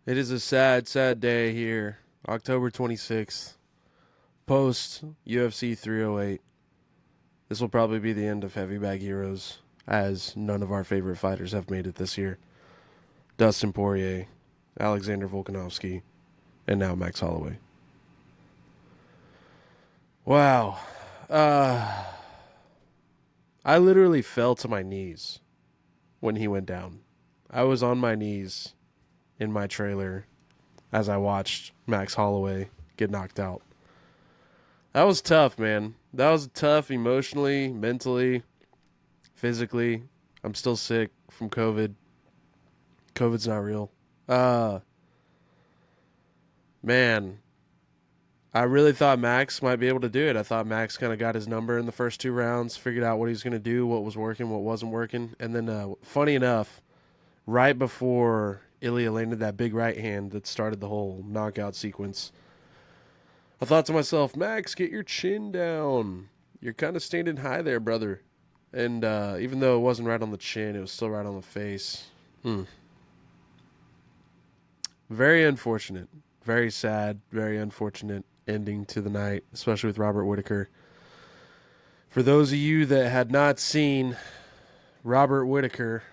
It is a sad, sad day here. October 26th, post UFC 308. This will probably be the end of Heavy Bag Heroes, as none of our favorite fighters have made it this year. Dustin Poirier, Alexander Volkanovski, and now Max Holloway. Wow. Uh, I literally fell to my knees when he went down. I was on my knees in my trailer as I watched Max Holloway get knocked out. That was tough, man. That was tough emotionally, mentally, physically. I'm still sick from COVID. COVID's not real. Uh man, I really thought Max might be able to do it. I thought Max kind of got his number in the first two rounds, figured out what he was going to do, what was working, what wasn't working. And then funny enough, right before Ilya landed that big right hand that started the whole knockout sequence, I thought to myself, Max, get your chin down. You're kind of standing high there, brother. And even though it wasn't right on the chin, it was still right on the face. Very unfortunate. Very sad, very unfortunate ending to the night, especially with Robert Whitaker. For those of you that had not seen, Robert Whitaker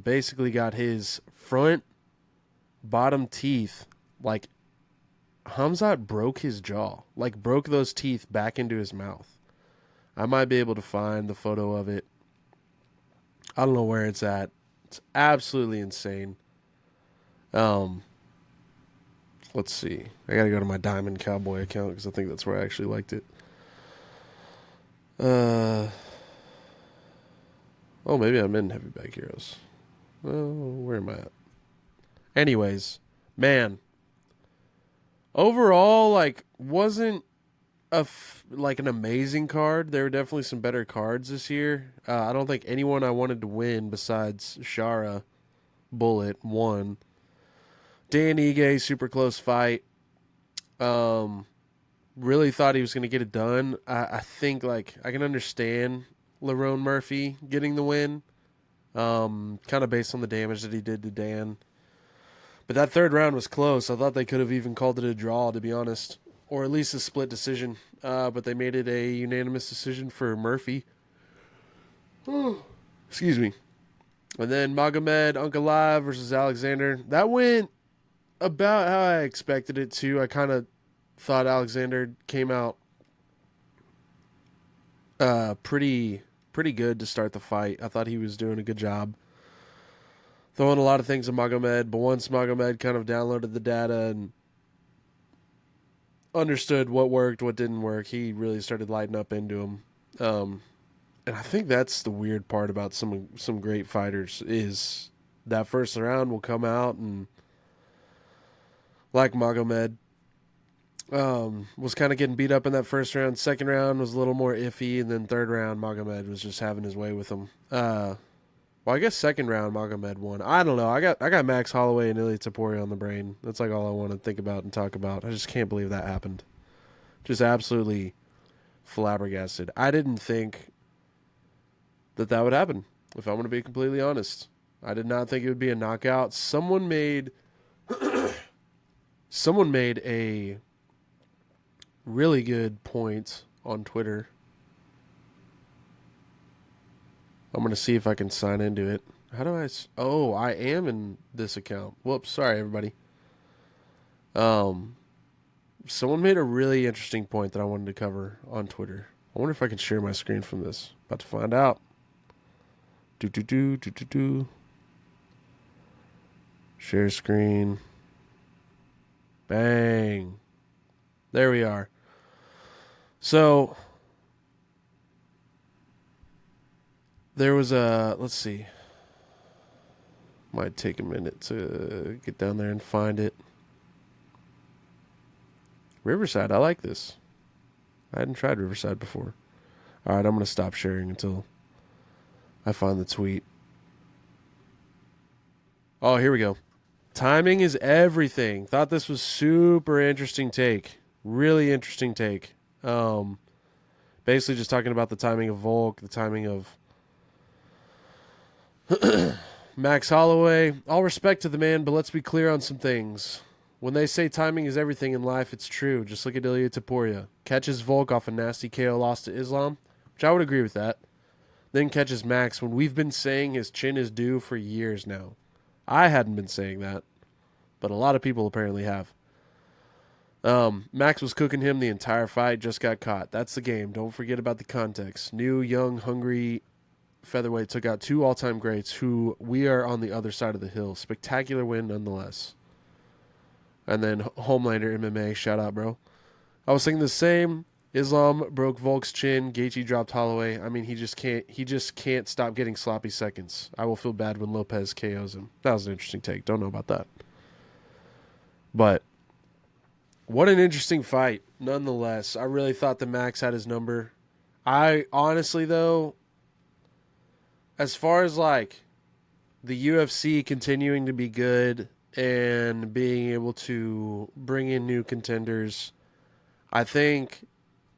basically got his front bottom teeth, like Hamzat broke his jaw, like broke those teeth back into his mouth. I might be able to find the photo of it. I don't know where it's at. It's absolutely insane. Um, let's see. I gotta go to my Diamond Cowboy account because I think that's where I actually liked it. Oh, maybe I'm in Heavy Bag Heroes. Oh, where am I at? Anyways, man, overall, like, wasn't like an amazing card. There were definitely some better cards this year. I don't think anyone I wanted to win besides Shara Bullet won. Dan Ige, super close fight. Um, really thought he was going to get it done. I think like I can understand Lerone Murphy getting the win, kind of based on the damage that he did to Dan. But that third round was close. I thought they could have even called it a draw, to be honest, or at least a split decision. But they made it a unanimous decision for Murphy. Excuse me. And then Magomed Ankalaev versus Alexander. That went about how I expected it to. I kind of thought Alexander came out pretty good to start the fight. I thought he was doing a good job throwing a lot of things at Magomed, but once Magomed kind of downloaded the data and understood what worked, what didn't work, he really started lighting up into him. And I think that's the weird part about some great fighters is that first round will come out and like Magomed was kind of getting beat up in that first round. Second round was a little more iffy, and then third round Magomed was just having his way with him. Well, I guess second round Magomed won. I don't know. I got Max Holloway and Ilya Taporia on the brain. That's like all I want to think about and talk about. I just can't believe that happened. Just absolutely flabbergasted. I didn't think that would happen. If I'm going to be completely honest, I did not think it would be a knockout. Someone made a really good point on Twitter. I'm going to see if I can sign into it. How do I? Oh, I am in this account. Whoops, sorry everybody. Um, Someone made a really interesting point that I wanted to cover on Twitter. I wonder if I can share my screen from this. About to find out. Do. Share screen. Bang. There we are. So there was a, let's see. Might take a minute to get down there and find it. Riverside, I like this. I hadn't tried Riverside before. All right, I'm going to stop sharing until I find the tweet. Oh, here we go. Timing is everything. Thought this was super interesting take. Really interesting take. Basically just talking about the timing of Volk, the timing of Max Holloway, all respect to the man, but let's be clear on some things. When they say timing is everything in life, it's true. Just look at Ilya Taporia. Catches Volk off a nasty KO loss to Islam, which I would agree with that. Then catches Max when we've been saying his chin is due for years now. I hadn't been saying that, but a lot of people apparently have. Max was cooking him the entire fight, just got caught. That's the game. Don't forget about the context. New, young, hungry featherweight took out two all-time greats who we are on the other side of the hill. Spectacular win nonetheless. And then Homelander MMA, shout out, bro. I was thinking the same. Islam broke Volk's chin. Gaethje dropped Holloway. I mean, he just can't stop getting sloppy seconds. I will feel bad when Lopez KOs him. That was an interesting take. Don't know about that. But what an interesting fight, nonetheless. I really thought the Max had his number. I honestly, though, as far as like the UFC continuing to be good and being able to bring in new contenders, I think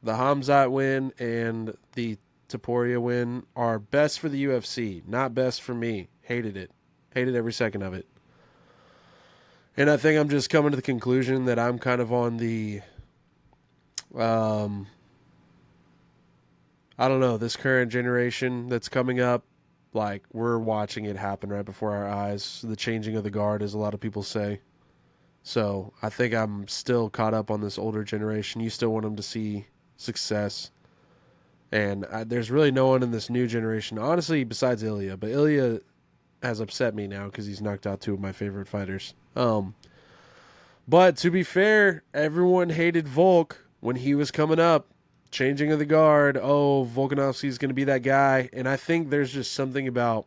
the Hamzat win and the Taporia win are best for the UFC, not best for me. Hated it. Hated every second of it. And I think I'm just coming to the conclusion that I'm kind of on the, I don't know, this current generation that's coming up. Like, we're watching it happen right before our eyes. The changing of the guard, as a lot of people say. So I think I'm still caught up on this older generation. You still want them to see success. And there's really no one in this new generation, honestly, besides Ilya. But Ilya has upset me now because he's knocked out two of my favorite fighters. But to be fair, everyone hated Volk when he was coming up. Changing of the guard. Oh, Volkanovski's going to be that guy. And I think there's just something about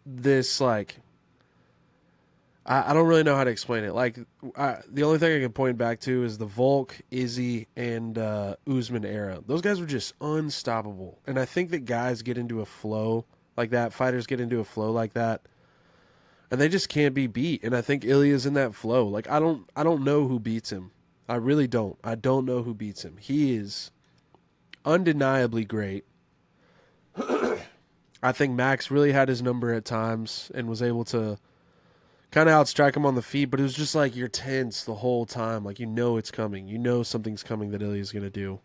this, like, I don't really know how to explain it. Like, the only thing I can point back to is the Volk, Izzy, and Usman era. Those guys were just unstoppable. And I think that guys get into a flow like that. Fighters get into a flow like that. And they just can't be beat. And I think Ilya's in that flow. Like, I don't know who beats him. I really don't. I don't know who beats him. He is undeniably great. I think Max really had his number at times and was able to kind of outstrike him on the feet, but it was just like you're tense the whole time. Like, you know it's coming. You know something's coming that Ilya's going to do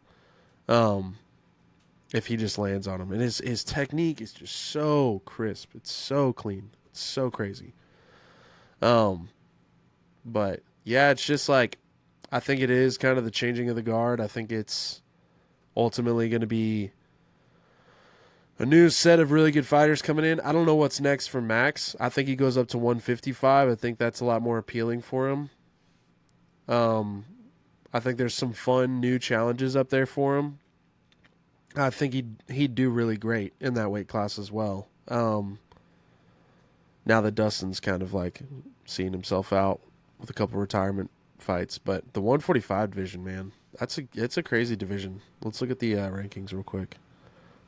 if he just lands on him. And his technique is just so crisp. It's so clean. It's so crazy. But, yeah, it's just like, I think it is kind of the changing of the guard. I think it's ultimately going to be a new set of really good fighters coming in. I don't know what's next for Max. I think he goes up to 155. I think that's a lot more appealing for him. I think there's some fun new challenges up there for him. I think he'd do really great in that weight class as well. Now that Dustin's kind of like seeing himself out with a couple retirement fights, but the 145 division, man, it's a crazy division. Let's look at the rankings real quick.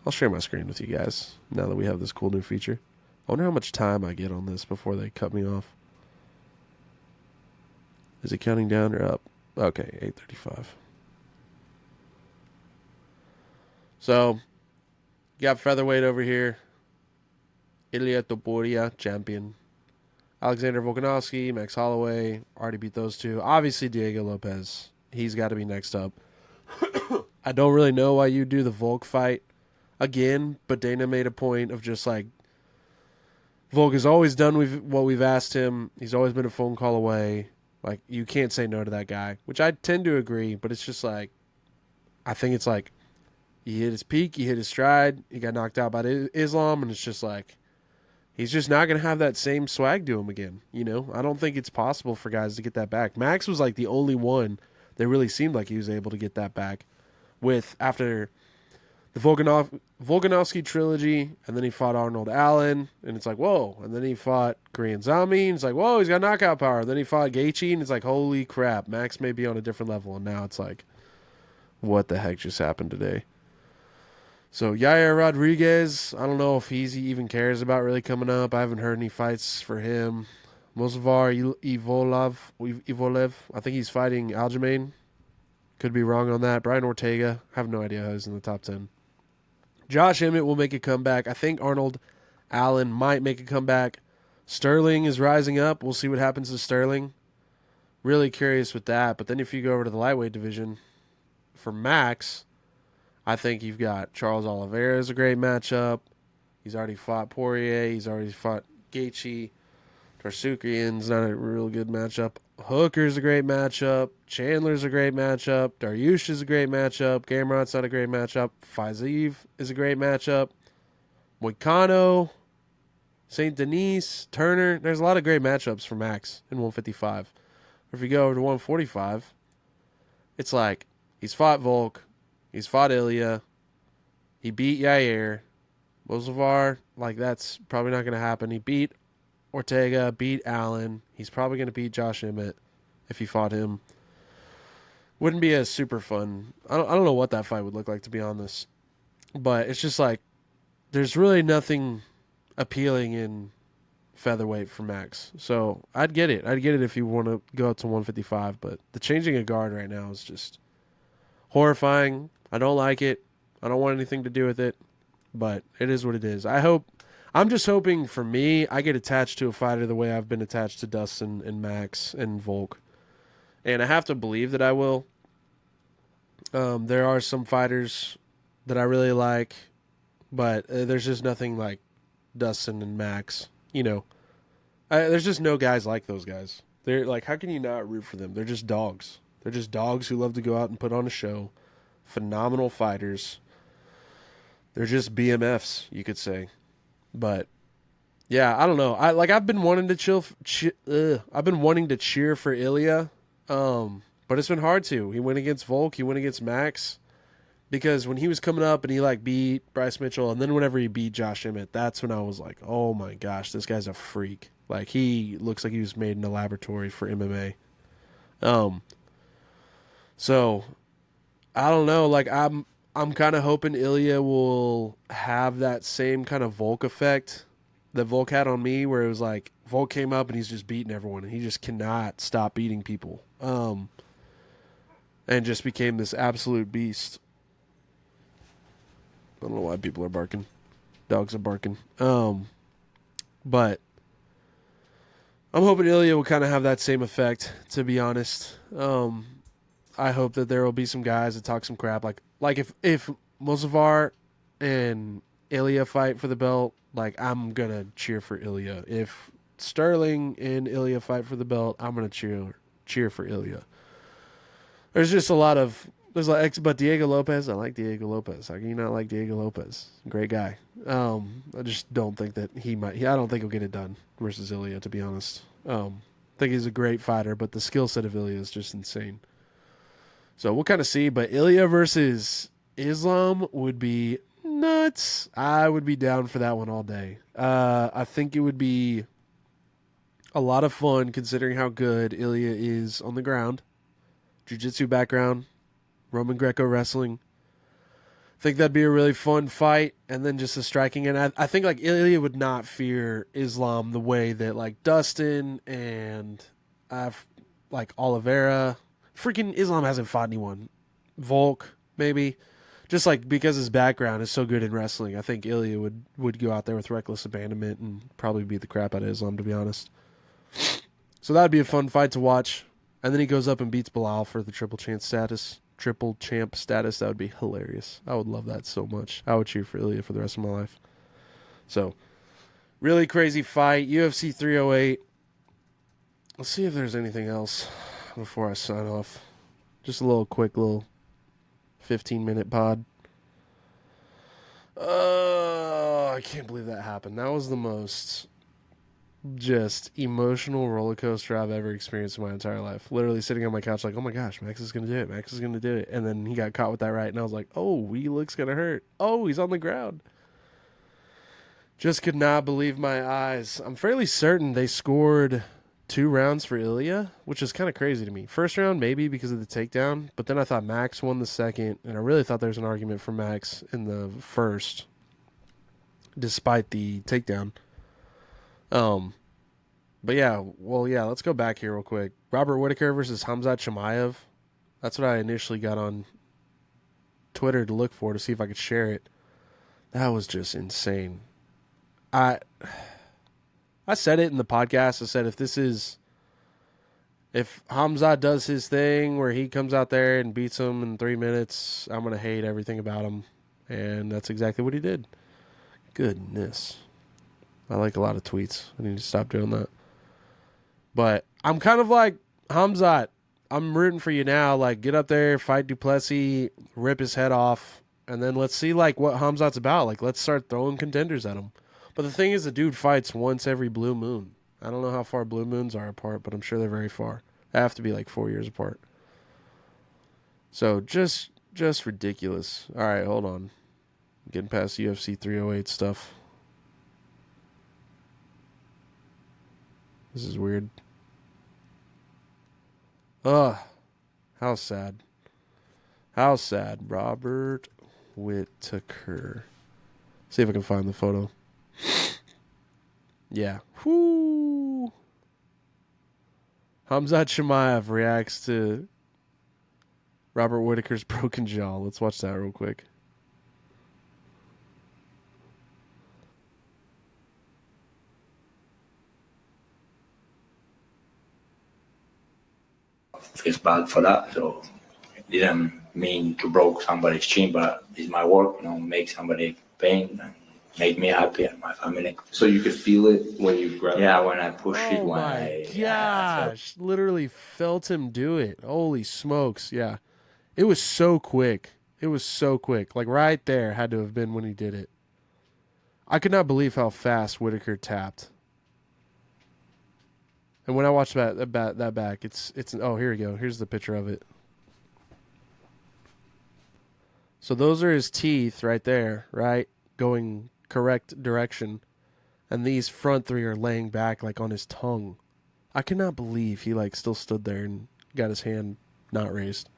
I'll share my screen with you guys now that we have this cool new feature. I wonder how much time I get on this before they cut me off. Is it counting down or up? Okay, 8:35. So, you got featherweight over here. Ilya Topuria, champion. Alexander Volkanovski, Max Holloway, already beat those two. Obviously, Diego Lopez. He's got to be next up. I don't really know why you do the Volk fight again, but Dana made a point of just like, Volk has always done what we've asked him. He's always been a phone call away. Like, you can't say no to that guy, which I tend to agree, but it's just like, I think it's like, he hit his peak, he hit his stride, he got knocked out by Islam, and it's just like, he's just not going to have that same swag to him again. You know, I don't think it's possible for guys to get that back. Max was like the only one that really seemed like he was able to get that back with after the Volkanovski trilogy, and then he fought Arnold Allen, and it's like, whoa. And then he fought Korean Zombie, and it's like, whoa, he's got knockout power. And then he fought Gaethje, and it's like, holy crap, Max may be on a different level. And now it's like, what the heck just happened today? So Yair Rodriguez, I don't know if he even cares about really coming up. I haven't heard any fights for him. Mozavar Ivolev, I think he's fighting Aljamain. Could be wrong on that. Brian Ortega, I have no idea how he's in the top 10. Josh Emmett will make a comeback. I think Arnold Allen might make a comeback. Sterling is rising up. We'll see what happens to Sterling. Really curious with that. But then if you go over to the lightweight division, for Max, I think you've got Charles Oliveira is a great matchup. He's already fought Poirier. He's already fought Gaethje. Tarsukian's not a real good matchup. Hooker's a great matchup. Chandler's a great matchup. Dariush is a great matchup. Gamrot's not a great matchup. Fiziev is a great matchup. Moicano, St. Denis, Turner. There's a lot of great matchups for Max in 155. If you go over to 145, it's like he's fought Volk. He's fought Ilya. He beat Yair. Mozavar, like that's probably not going to happen. He beat Ortega, beat Allen. He's probably going to beat Josh Emmett if he fought him. Wouldn't be as super fun. I don't know what that fight would look like, to be honest. But it's just like there's really nothing appealing in featherweight for Max. So I'd get it. I'd get it if you want to go up to 155. But the changing of guard right now is just horrifying. I don't like it. I don't want anything to do with it. But it is what it is. I'm just hoping for me, I get attached to a fighter the way I've been attached to Dustin and Max and Volk. And I have to believe that I will. There are some fighters that I really like, but there's just nothing like Dustin and Max. You know, there's just no guys like those guys. They're like, how can you not root for them? They're just dogs. They're just dogs who love to go out and put on a show. Phenomenal fighters. They're just BMFs, you could say. But yeah, I don't know. I've been wanting to I've been wanting to cheer for Ilya, but it's been hard to. He went against Volk. He went against Max, because when he was coming up and he like beat Bryce Mitchell, and then whenever he beat Josh Emmett, that's when I was like, oh my gosh, this guy's a freak. Like he looks like he was made in a laboratory for MMA. So I don't know. Like I'm kind of hoping Ilya will have that same kind of Volk effect that Volk had on me, where it was like Volk came up and he's just beating everyone and he just cannot stop beating people. And just became this absolute beast. I don't know why people are barking. Dogs are barking. But I'm hoping Ilya will kind of have that same effect, to be honest. I hope that there will be some guys that talk some crap. Like if Mozavar and Ilya fight for the belt, like I'm going to cheer for Ilya. If Sterling and Ilya fight for the belt, I'm going to cheer for Ilya. There's just a lot of... But Diego Lopez, I like Diego Lopez. How can you not like Diego Lopez? Great guy. I just don't think that he might... I don't think he'll get it done versus Ilya, to be honest. I think he's a great fighter, but the skill set of Ilya is just insane. So we'll kind of see, but Ilya versus Islam would be nuts. I would be down for that one all day. I think it would be a lot of fun considering how good Ilya is on the ground. Jiu-jitsu background, Roman Greco wrestling. I think that'd be a really fun fight, and then just the striking. And I think like Ilya would not fear Islam the way that like Dustin and like Oliveira. Freaking Islam hasn't fought anyone. Volk, maybe. Just like because his background is so good in wrestling, I think Ilya would go out there with reckless abandonment and probably beat the crap out of Islam, to be honest. So that'd be a fun fight to watch. And then he goes up and beats Bilal for the triple champ status. That would be hilarious. I would love that so much. I would cheer for Ilya for the rest of my life. So, really crazy fight. UFC 308. Let's see if there's anything else before I sign off. Just a quick 15-minute pod. I can't believe that happened. That was the most just emotional roller coaster I've ever experienced in my entire life. Literally sitting on my couch like, oh my gosh, Max is going to do it. Max is going to do it. And then he got caught with that right. And I was like, oh, he looks going to hurt. Oh, he's on the ground. Just could not believe my eyes. I'm fairly certain they scored 2 rounds for Ilya, which is kind of crazy to me. First round, maybe because of the takedown. But then I thought Max won the second. And I really thought there was an argument for Max in the first, despite the takedown. But yeah, let's go back here real quick. Robert Whittaker versus Khamzat Chimaev. That's what I initially got on Twitter to look for to see if I could share it. That was just insane. I said it in the podcast. I said if Hamzat does his thing where he comes out there and beats him in 3 minutes, I'm gonna hate everything about him, and that's exactly what he did. Goodness, I like a lot of tweets. I need to stop doing that. But I'm kind of like Hamzat. I'm rooting for you now. Like, get up there, fight Duplessis, rip his head off, and then let's see like what Hamzat's about. Like, let's start throwing contenders at him. But the thing is, the dude fights once every blue moon. I don't know how far blue moons are apart, but I'm sure they're very far. They have to be like 4 years apart. So just ridiculous. All right, hold on. Getting past UFC 308 stuff. This is weird. Ugh. How sad. How sad. Robert Whittaker. See if I can find the photo. Yeah. Whoo. Hamzat Chimaev reacts to Robert Whittaker's broken jaw. Let's watch that real quick. Feels bad for that, so it didn't mean to broke somebody's chin, but it's my work, make somebody pain and make me happy and my family. So you could feel it when you grab Yeah, when I push it, Oh when my I gosh. Literally felt him do it. Holy smokes. Yeah. It was so quick. It was so quick. Like right there had to have been when he did it. I could not believe how fast Whittaker tapped. And when I watched that back, it's oh, here we go. Here's the picture of it. So those are his teeth right there, right? Going correct direction. And these front three are laying back like on his tongue. I cannot believe he like still stood there and got his hand not raised.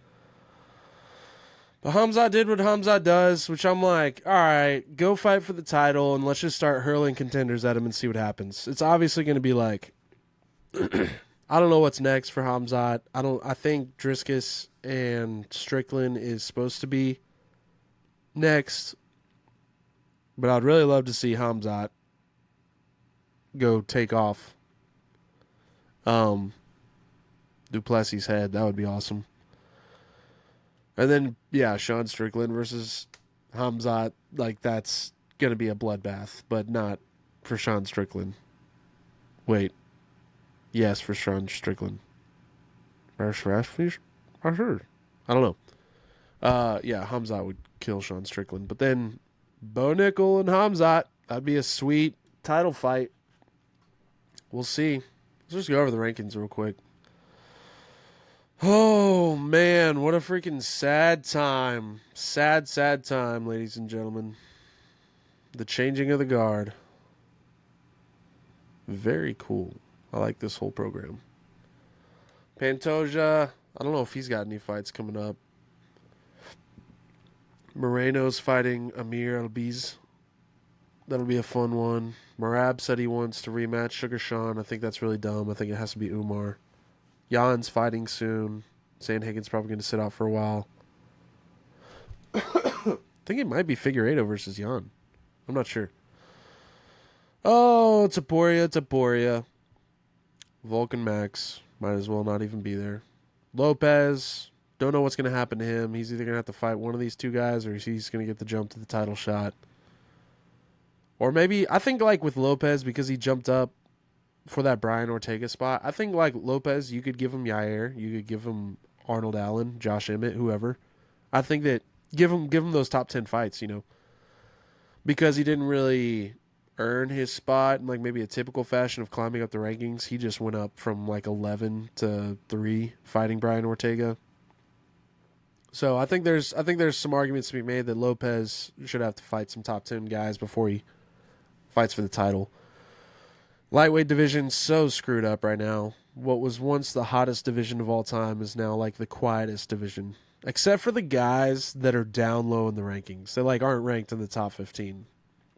But Hamzat did what Hamzat does, which I'm like, all right, go fight for the title and let's just start hurling contenders at him and see what happens. It's obviously going to be like, I don't know what's next for Hamzat. I think Driscus and Strickland is supposed to be next. But I'd really love to see Hamzat go take off Duplessis' head. That would be awesome. And then, yeah, Sean Strickland versus Hamzat. Like, that's going to be a bloodbath, but not for Sean Strickland. Wait. Yes, for Sean Strickland. I don't know. Yeah, Hamzat would kill Sean Strickland. But then Bo Nickel and Hamzat, that'd be a sweet title fight. We'll see. Let's just go over the rankings real quick. Oh, man, what a freaking sad time. Sad time, ladies and gentlemen. The changing of the guard. Very cool. I like this whole program. Pantoja, I don't know if he's got any fights coming up. Moreno's fighting Amir Albiz. That'll be a fun one. Merab said he wants to rematch Sugar Sean. I think that's really dumb. I think it has to be Umar. Jan's fighting soon. Sandhagen's probably going to sit out for a while. I think it might be Figueiredo versus Jan. I'm not sure. Oh, Taporia. Vulcan Max. Might as well not even be there. Lopez. Don't know what's going to happen to him. He's either going to have to fight one of these two guys or he's going to get the jump to the title shot. Or maybe, I think like with Lopez, because he jumped up for that Brian Ortega spot, I think like Lopez, you could give him Yair. You could give him Arnold Allen, Josh Emmett, whoever. I think that give him those top 10 fights, because he didn't really earn his spot in like maybe a typical fashion of climbing up the rankings. He just went up from like 11 to 3 fighting Brian Ortega. So I think there's some arguments to be made that Lopez should have to fight some top 10 guys before he fights for the title. Lightweight division so screwed up right now. What was once the hottest division of all time is now like the quietest division. Except for the guys that are down low in the rankings. They like aren't ranked in the top 15.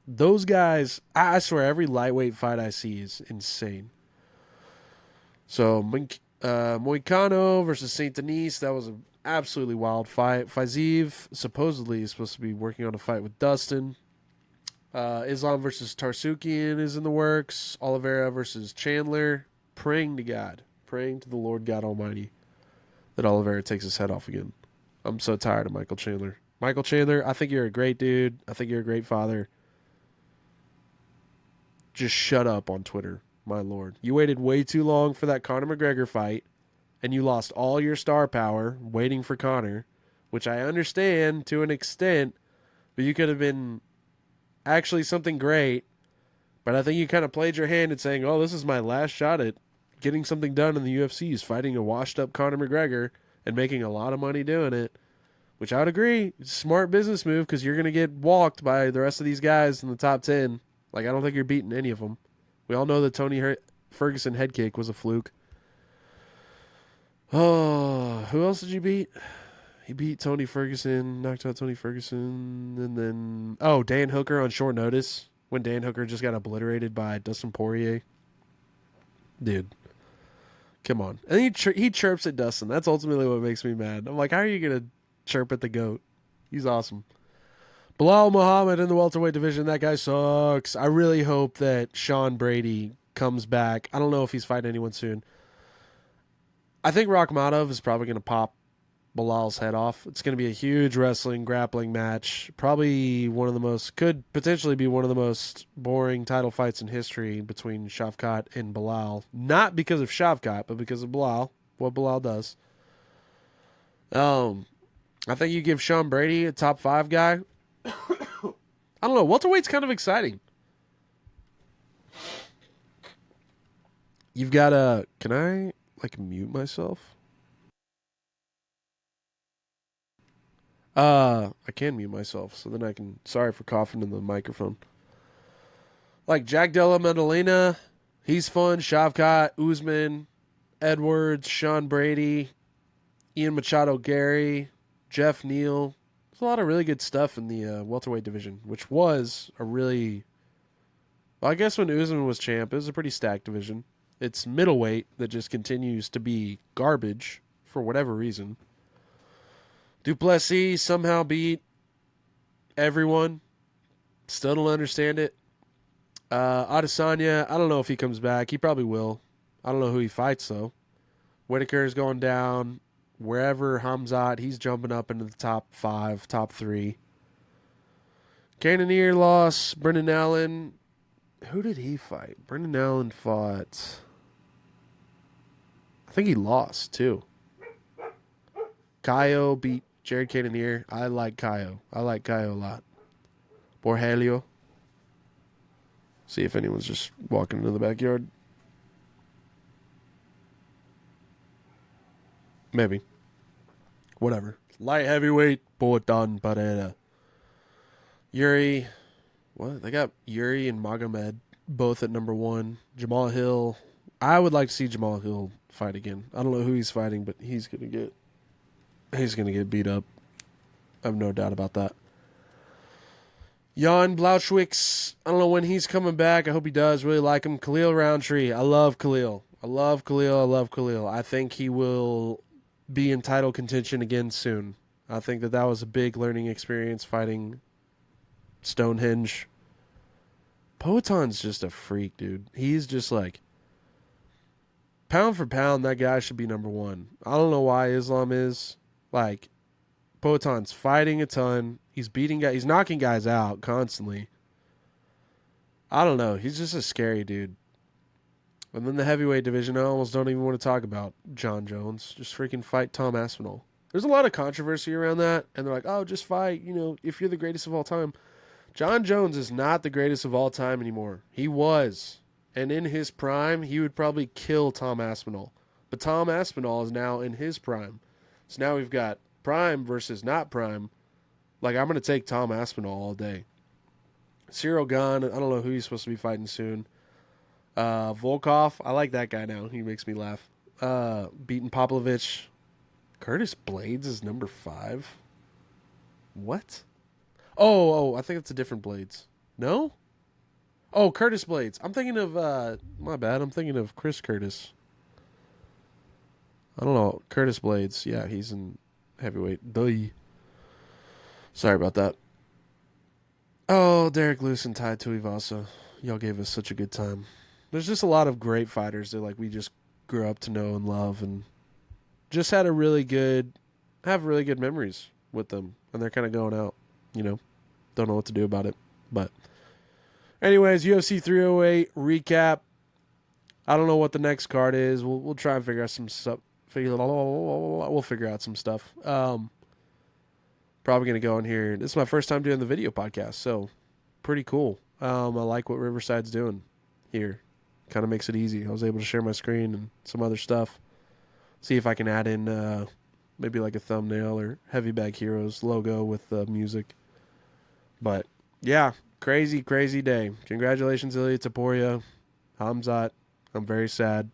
Those guys, I swear every lightweight fight I see is insane. So Moicano versus Saint Denis, that was an absolutely wild fight. Faizeev supposedly is supposed to be working on a fight with Dustin. Islam versus Tarsukian is in the works. Oliveira versus Chandler. Praying to God. Praying to the Lord God Almighty that Oliveira takes his head off again. I'm so tired of Michael Chandler. Michael Chandler, I think you're a great dude. I think you're a great father. Just shut up on Twitter, my lord. You waited way too long for that Conor McGregor fight, and you lost all your star power waiting for Conor, which I understand to an extent, but you could have been actually something great. But I think you kind of played your hand at saying, oh, this is my last shot at getting something done in the UFC, is fighting a washed up Conor McGregor and making a lot of money doing it. Which I would agree, it's a smart business move because you're going to get walked by the rest of these guys in the top 10. Like, I don't think you're beating any of them. We all know that Tony Ferguson head kick was a fluke. Oh, who else did you beat? He beat Tony Ferguson, knocked out Tony Ferguson, and then, Dan Hooker on short notice when Dan Hooker just got obliterated by Dustin Poirier. Dude, come on. And he chirps at Dustin. That's ultimately what makes me mad. I'm like, how are you going to chirp at the GOAT? He's awesome. Bilal Muhammad in the welterweight division. That guy sucks. I really hope that Sean Brady comes back. I don't know if he's fighting anyone soon. I think Rakhmatov is probably going to pop Bilal's head off. It's going to be a huge wrestling, grappling match. Probably could potentially be one of the most boring title fights in history between Shavkat and Bilal. Not because of Shavkat, but because of Bilal, what Bilal does. I think you give Sean Brady a top 5 guy. I don't know. Welterweight's kind of exciting. You've got a... Can I, mute myself? I can mute myself, so then I can... Sorry for coughing in the microphone. Like, Jack Della Maddalena, he's fun. Shavkat, Usman, Edwards, Sean Brady, Ian Machado Gary, Jeff Neal. There's a lot of really good stuff in the welterweight division, which was a really... Well, I guess when Usman was champ, it was a pretty stacked division. It's middleweight that just continues to be garbage for whatever reason. Duplessis somehow beat everyone. Still don't understand it. Adesanya, I don't know if he comes back. He probably will. I don't know who he fights, though. Whitaker's going down. Wherever Hamzat, he's jumping up into the top 5, top 3. Cannonier lost. Brendan Allen. Who did he fight? Brendan Allen fought... I think he lost, too. Caio beat Jared Cannonier. I like Caio. I like Caio a lot. Borgelio. See if anyone's just walking into the backyard. Maybe. Whatever. Light heavyweight, Botan Barrera. Yuri. What? They got Yuri and Magomed both at number 1. Jamal Hill. I would like to see Jamal Hill fight again. I don't know who he's fighting, but he's gonna get beat up. I have no doubt about that. Jan Blauschwicz, I don't know when he's coming back. I hope he does. Really like him. Khalil Roundtree. I love Khalil. I think he will be in title contention again soon. I think that was a big learning experience fighting Stonehenge. Poetan's just a freak, dude. He's just like... Pound for pound, that guy should be number 1. I don't know why Islam is. Like, Poetan's fighting a ton. He's beating guys. He's knocking guys out constantly. I don't know. He's just a scary dude. And then the heavyweight division, I almost don't even want to talk about John Jones. Just freaking fight Tom Aspinall. There's a lot of controversy around that. And they're like, oh, just fight, if you're the greatest of all time. John Jones is not the greatest of all time anymore. He was. And in his prime, he would probably kill Tom Aspinall. But Tom Aspinall is now in his prime. So now we've got prime versus not prime. Like, I'm going to take Tom Aspinall all day. Cyril Gahn, I don't know who he's supposed to be fighting soon. Volkov, I like that guy now. He makes me laugh. Beating Popovich. Curtis Blades is number 5. What? Oh, I think it's a different Blades. No? Oh, Curtis Blades. I'm thinking of, my bad, I'm thinking of Chris Curtis. I don't know. Curtis Blades. Yeah, he's in heavyweight. Duh. Sorry about that. Oh, Derek Lewis and Tai Tuivasa. Y'all gave us such a good time. There's just a lot of great fighters that like we just grew up to know and love, and just had have really good memories with them, and they're kind of going out. You know, don't know what to do about it. But anyways, UFC 308 recap. I don't know what the next card is. We'll try and figure out some stuff. We'll figure out some stuff. Probably gonna go in here. This is my first time doing the video podcast, so pretty cool. I like what Riverside's doing here. Kind of makes it easy. I was able to share my screen and some other stuff. See if I can add in maybe like a thumbnail or Heavy Bag Heroes logo with the music. But yeah, crazy, crazy day. Congratulations, Ilya Taporia, Hamzat. I'm very sad.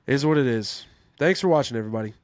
It is what it is. Thanks for watching, everybody.